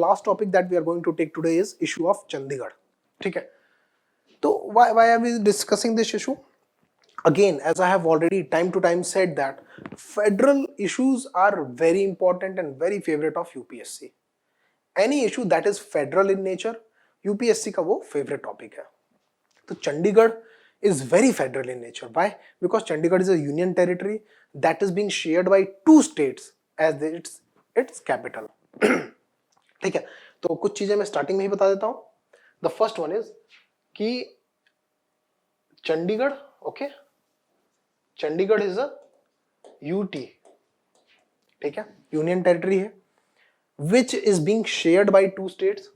last topic that we are going to take today is issue of Chandigarh. ठीक है, तो why are we discussing this issue? Again, as I have already time to time said that federal issues are very important and very favorite of UPSC. Any issue that is federal in nature, UPSC का वो favorite topic है. तो Chandigarh is very federal in nature. Why? Because Chandigarh is a union territory that is being shared by two states as its capital. ठीक है, तो कुछ चीजें मैं स्टार्टिंग में ही बता देता हूं. द फर्स्ट वन इज कि Chandigarh, okay, Chandigarh is a UT, ठीक है, यूनियन टेरिटरी है, which is being shared by two states.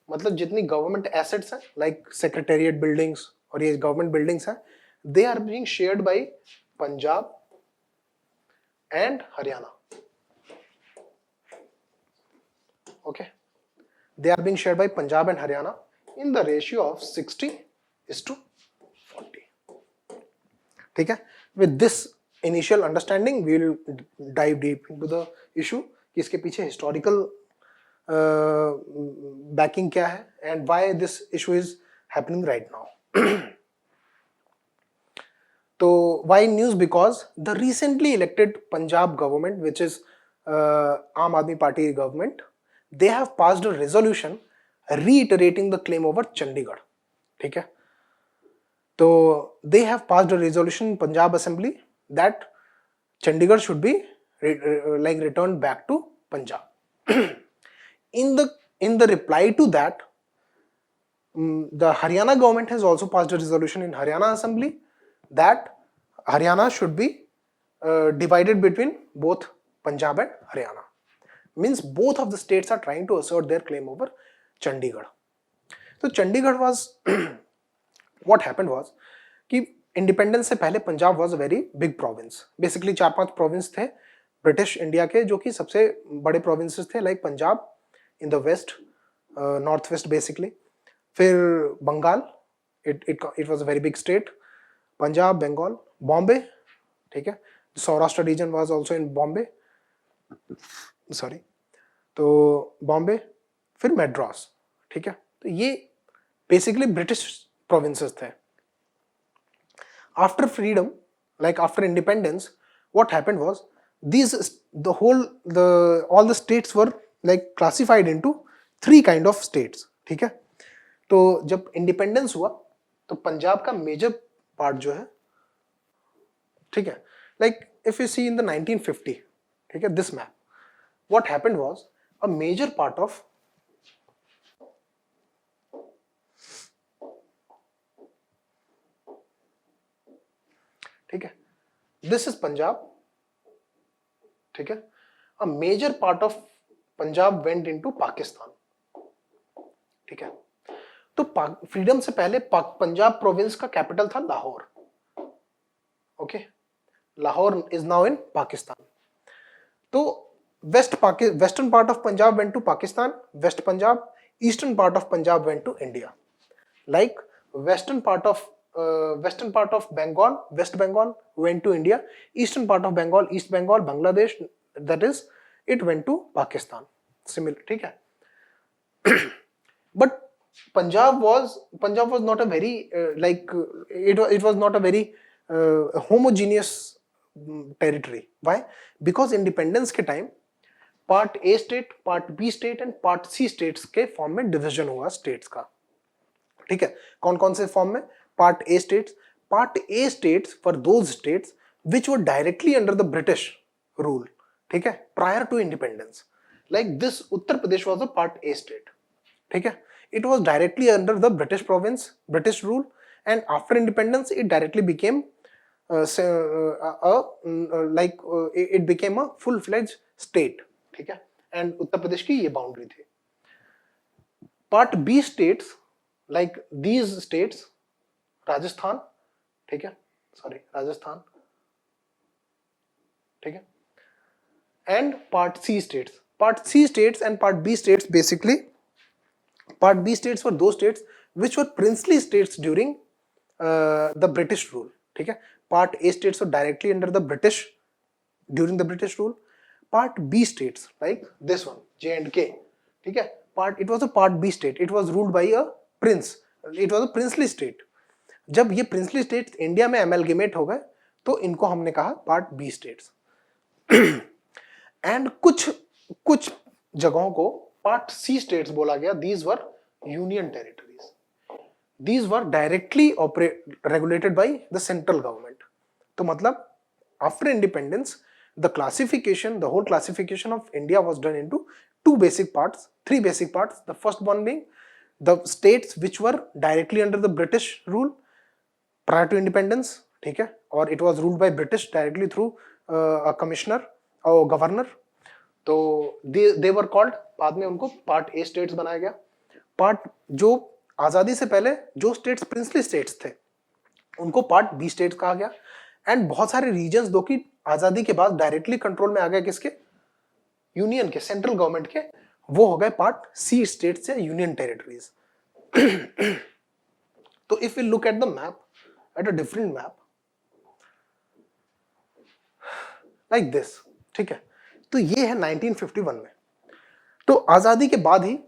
मतलब जितनी गवर्नमेंट एसेट्स हैं लाइक सेक्रेटेरिएट बिल्डिंग्स और ये गवर्नमेंट बिल्डिंग्स हैं, they are being shared by Punjab and Haryana. Okay, they are being shared by Punjab and Haryana in the ratio of 60:40. ठीक है, with this initial understanding we will dive deep into the issue कि इसके पीछे historical backing क्या है and why this issue is happening right now. तो why news? Because the recently elected Punjab government, which is Aam Aadmi Party government, they have passed a resolution reiterating the claim over Chandigarh. ठीक है, तो they have passed a resolution in Punjab Assembly that Chandigarh should be like returned back to Punjab. in the reply to that, the Haryana government has also passed a resolution in Haryana Assembly that Haryana should be divided between both Punjab and Haryana. Means both of the states are trying to assert their claim over Chandigarh. So Chandigarh was what happened was कि independence से पहले Punjab was a very big province. Basically 4-5 province थे British India के जो कि सबसे बड़े provinces थे, like Punjab in the west, north west basically, फिर Bengal, it was a very big state, Punjab, Bengal, Bombay, ठीक है, Saurashtra region was also in Bombay, sorry, तो बॉम्बे, फिर मैड्रास, ठीक है, तो ये बेसिकली ब्रिटिश प्रोविंसेस थे. After freedom, like after independence, what happened was all the states were like classified into 3 kind of states. ठीक है, तो जब इंडिपेंडेंस हुआ तो पंजाब का मेजर पार्ट जो है, ठीक है, like if you see in the 1950, ठीक है, this map, what happened was a major part of ठीक है, this is Punjab, ठीक है, a major part of Punjab went into Pakistan. ठीक है, तो फ्रीडम से पहले पंजाब प्रोविंस का कैपिटल था Lahore. Okay, Lahore is now in Pakistan. तो western part of Punjab went to Pakistan, West Punjab, eastern part of Punjab went to India. Like western part of Bengal, West Bengal went to India, eastern part of Bengal, East Bengal, Bangladesh, that is it went to Pakistan. Similar, ठीक है. But Punjab was not a very it was not a very homogeneous territory. Why? Because independence के time part A state, part B state and part C states के form में division हुआ states का. ठीक है, कौन कौन से फॉर्म में? Part A states for those states which were directly under the British rule. ठीक है, prior to independence, like this Uttar Pradesh was a part A state. ठीक है, it was directly under the British province, British rule, and after independence it directly became it became a full-fledged state. ठीक है, and Uttar Pradesh की ये boundary थी. Part B states, like these states, Rajasthan, ठीक है, sorry Rajasthan, ठीक है, and Part C states and Part B states, basically Part B states were those states which were princely states during the British rule. ठीक है, Part A states were directly under the British during the British rule. Part B states like this one, J and K, ठीक है, part it was a part B state, it was ruled by a prince, it was a princely state. जब ये princely state India में amalgamate हो गए तो इनको हमने कहा पार्ट बी स्टेट्स। एंड कुछ कुछ जगहों को पार्ट सी स्टेट्स बोला गया, these were union territories, these were directly regulated by the central government। तो मतलब after independence the classification, the whole classification of India was done into two basic parts, three basic parts, the first one being the states which were directly under the British rule prior to independence, ठीक है, और it was ruled by British directly through a commissioner or governor, तो they were called, बाद में उनको part A states बनाया गया। Part जो आजादी से पहले जो स्टेट्स प्रिंसली स्टेट्स थे उनको पार्ट बी स्टेट्स कहा गया। एंड बहुत सारे रीजन्स दो कि आजादी के बाद डायरेक्टली कंट्रोल में आ गए किसके, यूनियन के, सेंट्रल गवर्नमेंट के, वो हो गए पार्ट सी स्टेट्स या यूनियन टेरिटरीज। तो if we look at the map, at a different map like this, ठीक है, तो ये है 1951 में। तो आजादी के बाद ही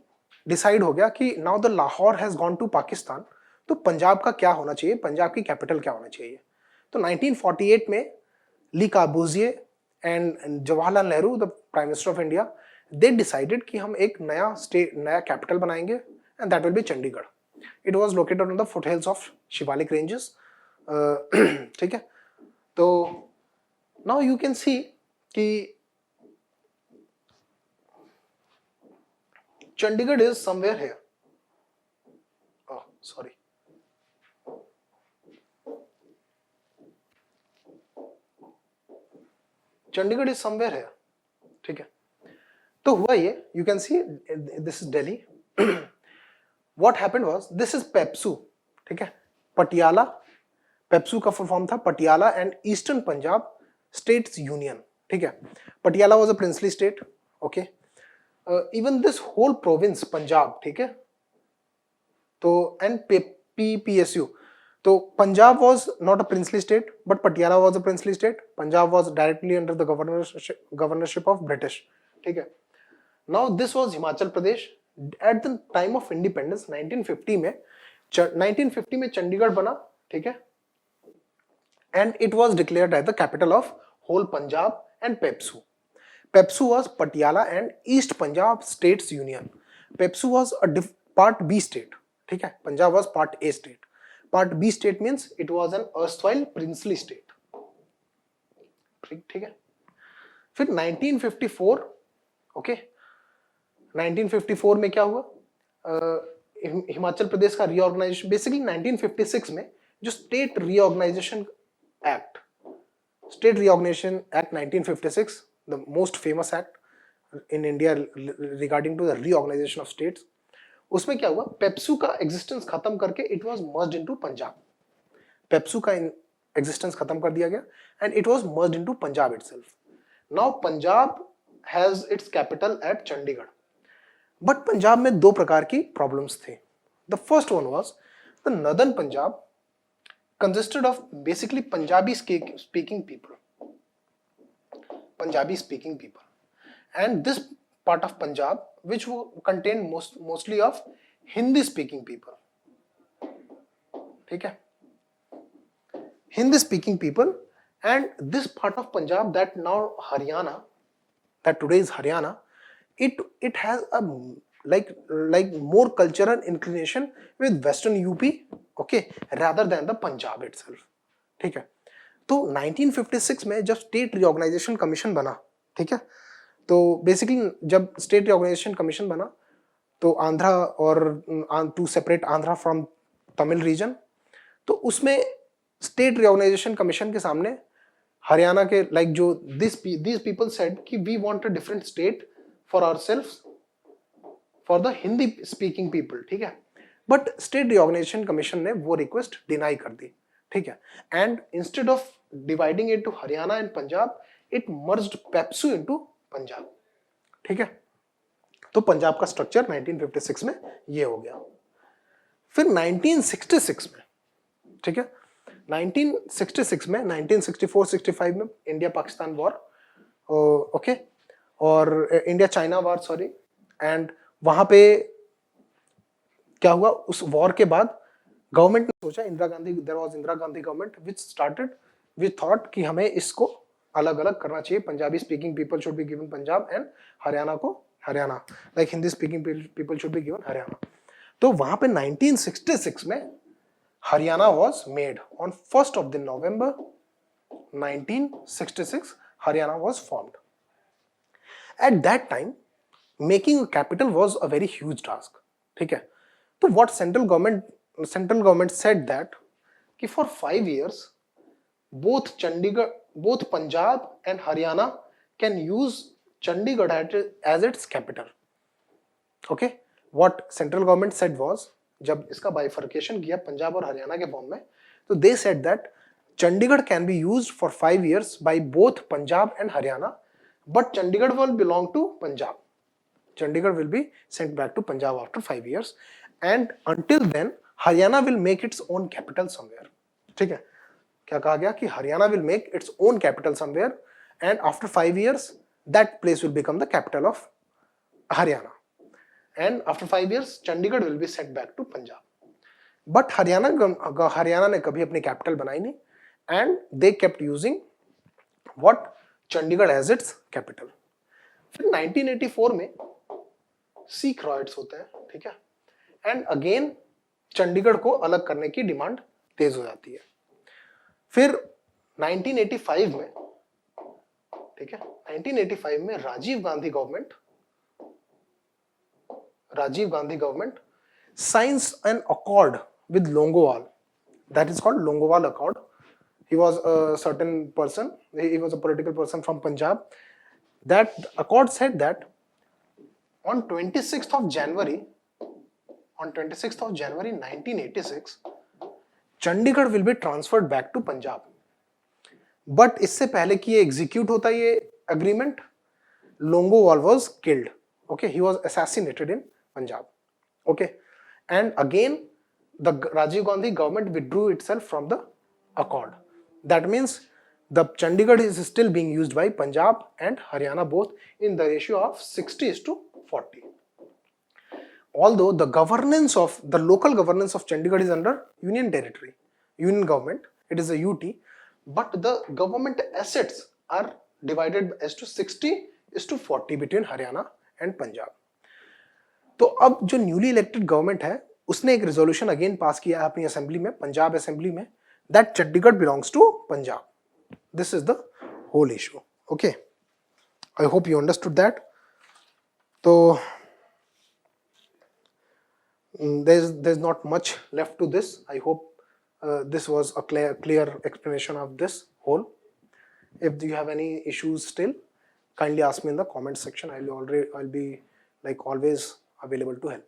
डिसाइड हो गया कि now the Lahore has gone to Pakistan, तो पंजाब का क्या होना चाहिए, पंजाब की कैपिटल क्या होना चाहिए। तो 1948 में Le Corbusier and Jawaharlal Nehru, the prime minister of India, they decided कि हम एक नया कैपिटल बनाएंगे and that will be Chandigarh. It was located on the foothills of Shivalik ranges, ठीक है। तो नाउ यू कैन सी कि Chandigarh is somewhere here. Oh, sorry. Chandigarh is somewhere here. ठीक है, तो हुआ ये, you can see this is Delhi. What happened was, this is Pepsu, ठीक है, पटियाला, पेप्सू का फुल फॉर्म था Patiala and eastern Punjab states union, ठीक है। Patiala was a princely state, okay. Even this whole province Punjab, ठीक है, तो एंड PPSU, तो Punjab was not a princely state but Patiala was a princely state, Punjab was directly under the governorship of British, ठीक है। Now this was Himachal Pradesh at the time of independence 1950 में, 1950 में चंडीगढ़ बना, ठीक है, and it was declared as the capital of whole Punjab and PEPSU. Pepsu was Patiala and East Punjab States Union. Pepsu was a part B state, ठीक है, Punjab was part A state. Part B state means it was an erstwhile princely state, ठीक है। फिर 1954, okay, 1954 में क्या हुआ, हिमाचल प्रदेश का reorganisation, basically 1956 में जो state reorganisation act, state reorganisation act 1956, the most famous act in India regarding to the reorganization of states, उसमें क्या हुआ, पेप्सू का एग्जिस्टेंस खत्म करके it was merged into Punjab. PEPSU का एग्जिस्टेंस खत्म कर दिया गया and it was merged into Punjab itself. Now Punjab has its capital eight Chandigarh, but Punjab में दो प्रकार की प्रॉब्लम्स थे। The first one was the northern Punjab consisted of basically Punjabi speaking people, Punjabi speaking people, and this part of Punjab which contained mostly of Hindi speaking people, ठीक है, Hindi speaking people, and this part of Punjab that now Haryana, that today is Haryana, it has a like more cultural inclination with Western UP, okay, rather than the Punjab itself, ठीक है। तो 1956 में जब state reorganisation commission बना, ठीक है, तो basically जब स्टेट रीऑर्गेनाइजेशन कमीशन बना तो आंध्रा और to separate Andhra from Tamil region, तो उसमें स्टेट रीऑर्गेनाइजेशन कमीशन के सामने हरियाणा के लाइक जो दिस पीपल सेड कि we want a different state for ourselves, for the Hindi speaking people, ठीक है, बट स्टेट रीऑर्गेनाइजेशन कमीशन ने वो रिक्वेस्ट डिनाई कर दी, ठीक है, and instead of dividing into Haryana and Punjab it merged PEPSU into Punjab, ठीक है। तो पंजाब का स्ट्रक्चर 1956 में ये हो गया। फिर 1966 में, ठीक है, 1966 में 1964-65 में इंडिया पाकिस्तान वॉर, ओके, और India China war, sorry, and वहां पे क्या हुआ, उस वॉर के बाद गवर्नमेंट ने सोचा, Indira Gandhi, there was Indira Gandhi government which started with thought कि हमें इसको अलग अलग करना चाहिए, Punjabi speaking people should be given Punjab and Haryana को Haryana, like Hindi speaking people should be given Haryana. तो वहां पे 1966 में Haryana was made on 1st of November 1966 Haryana was formed. At that time making a capital was a very huge task, ठीक है। तो what central government said that कि for 5 years both Punjab and Haryana can use Chandigarh as its capital. Okay, what central government said was, जब इसका bifurcation किया पंजाब और हरियाणा के form में, तो they said that Chandigarh can be used for 5 years by both Punjab and Haryana, but Chandigarh will belong to Punjab. Chandigarh will be sent back to Punjab after 5 years, and until then Haryana will make its own capital somewhere. ठीक है, क्या कहा गया कि Haryana will make its own capital somewhere, and after 5 years that place will become the capital of Haryana, and after 5 years Chandigarh will be sent back to Punjab. But Haryana ने कभी अपनी capital बनाई नहीं, and they kept using what Chandigarh as its capital. फिर 1984 में Sikh riots होते हैं, ठीक है, एंड अगेन चंडीगढ़ को अलग करने की डिमांड तेज हो जाती है। फिर 1985 में, ठीक है, 1985 में Rajiv Gandhi government signs an accord with Longowal, that is called Longowal Accord. He was a certain person, he was a political person from Punjab. That accord said that on 26th of January 1986 Chandigarh will be transferred back to Punjab. But इससे पहले कि ये execute होता ये agreement, Longowal was killed. Okay, he was assassinated in Punjab. Okay, and again the Rajiv Gandhi government withdrew itself from the accord. That means the Chandigarh is still being used by Punjab and Haryana both in the ratio of 60:40. Although the local governance of Chandigarh is under union territory, union government, it is a UT, but the government assets are divided as to 60:40 between Haryana and Punjab. तो अब जो newly elected government है उसने एक resolution again पास किया है अपनी assembly में, पंजाब असेंबली में, that Chandigarh belongs to Punjab. This is the whole issue. Okay, I hope you understood that. तो there's not much left to this. I hope this was a clear explanation of this whole. If you have any issues still, kindly ask me in the comment section. I'll be like always available to help.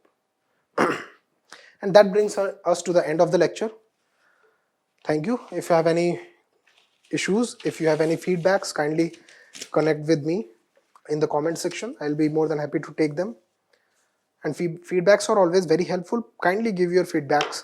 And that brings us to the end of the lecture. Thank you. If you have any issues, if you have any feedbacks, kindly connect with me in the comment section. I'll be more than happy to take them. And feedbacks are always very helpful. Kindly give your feedbacks.